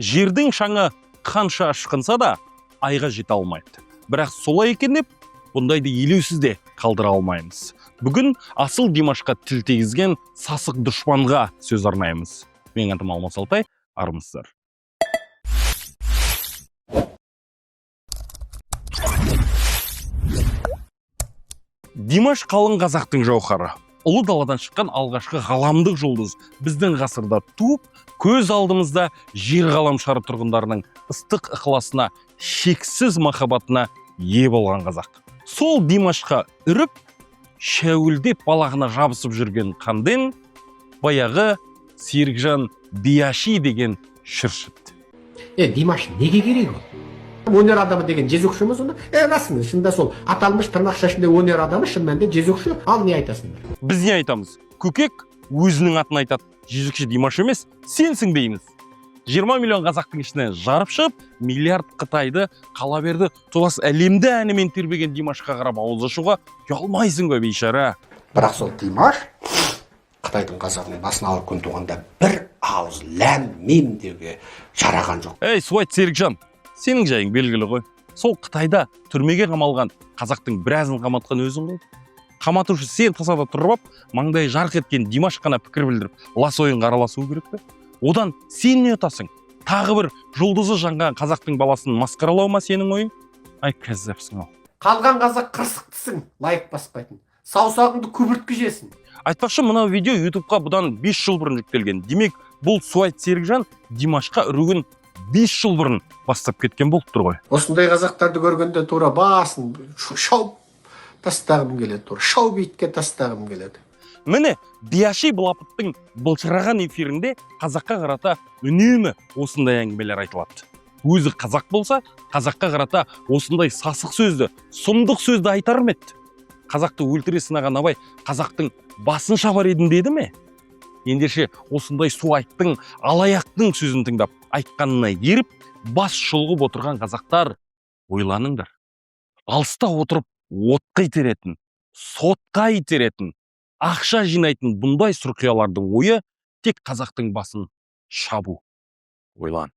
Жердің шаңы қанша ашқынса да айға жете алмайды. Бірақ солай екен деп, бұндайды елеусіз де қалдыра алмаймыз. Бүгін асыл Димашқа тіл тигізген сасық дұшпанға сөз арнаймыз. Мен атым Алмас Алтай, армысыздар. Димаш қалың қазақтың жауһары. Ұлы даладан шыққан алғашқы ғаламдық жұлдыз. Біздің ғасырда туып, көз алдымызда жер ғаламшары тұрғындарының ыстық ықыласына, шексіз махаббатына ие болған қазақ. Сол Димашқа үріп, шәуілдеп балағына жабысып жүрген қанден, баяғы Серікжан Бияши деген шүршіт. Димаш неге керек ол? Өнер адамы деген жезөкшіміз оны? Расымен, шында сол аталмыш тырнақша ішінде өнер адамы шын мәнінде жезөкші. Ал не айтасыңдар? Біз не айтамыз? Көкек өзінің атын айтады. Жезөкші Димаш емес, сенсің дейміз. 20 миллион қазақтың ішінен жарып шығып, миллиард Қытайды, қала берді, толас әлемді әнімен тербеген Димашқа қарап ауыз ашуға ұялмайсың ба бейшара? Бірақ сол Димаш Қытайдың қазағының басын алып күн туғанда бір ауыз ләм мим деуге жараған жоқ. Суайт Серікжан, сенің жайың белгілі ғой. Сол Қытайда түрмеге қамалған қазақтың біразын қаматқан өзің ғой. Қаматушы сен тасада тұрып, маңдай жарқ еткен Димаш қана пікір білдіріп, лас ойынға араласуы керек пе? Одан сен не ұтасың? Тағы бір жұлдызы жанған қазақтың баласын масқаралау ма сенің ойың? Ай, кәззапсың ау. Қалған қазақ қырсықтысың, лайық баспайтын. Саусағыңды күбірткі жесін. Айтпақшы, мынау видео YouTube'қа бұдан 5 жыл бұрын жүктелген. Демек, бұл Суайт Серікжан Димашқа үрігін 5 жыл бұрын бастап кеткен болып тұр ғой. Осындай қазақтарды көргенде тура басын шауып тастағым келеді, тура шауып итке тастағым келеді. Міне, Бияши Былапыттың былжыраған эфирінде қазаққа қарата үнемі осындай әңгімелер айтылады. Өзі қазақ болса, қазаққа қарата осындай сасық сөзді, сұмдық сөзді айтар ма еді? Қазақты өлтіре сынаған абай қазақтың басын шабар едім деді ме? Ендеше осындай Суайттың, алаяқтың сөзін тыңдап, айтқанына еріп, бас шұлғып отырған қазақтар, ойланыңдар. Алыста отырып отқа итеретін, сотқа итеретін, ақша жинайтын бұндай сұрқиялардың ойы тек қазақтың басын шабу. Ойлан.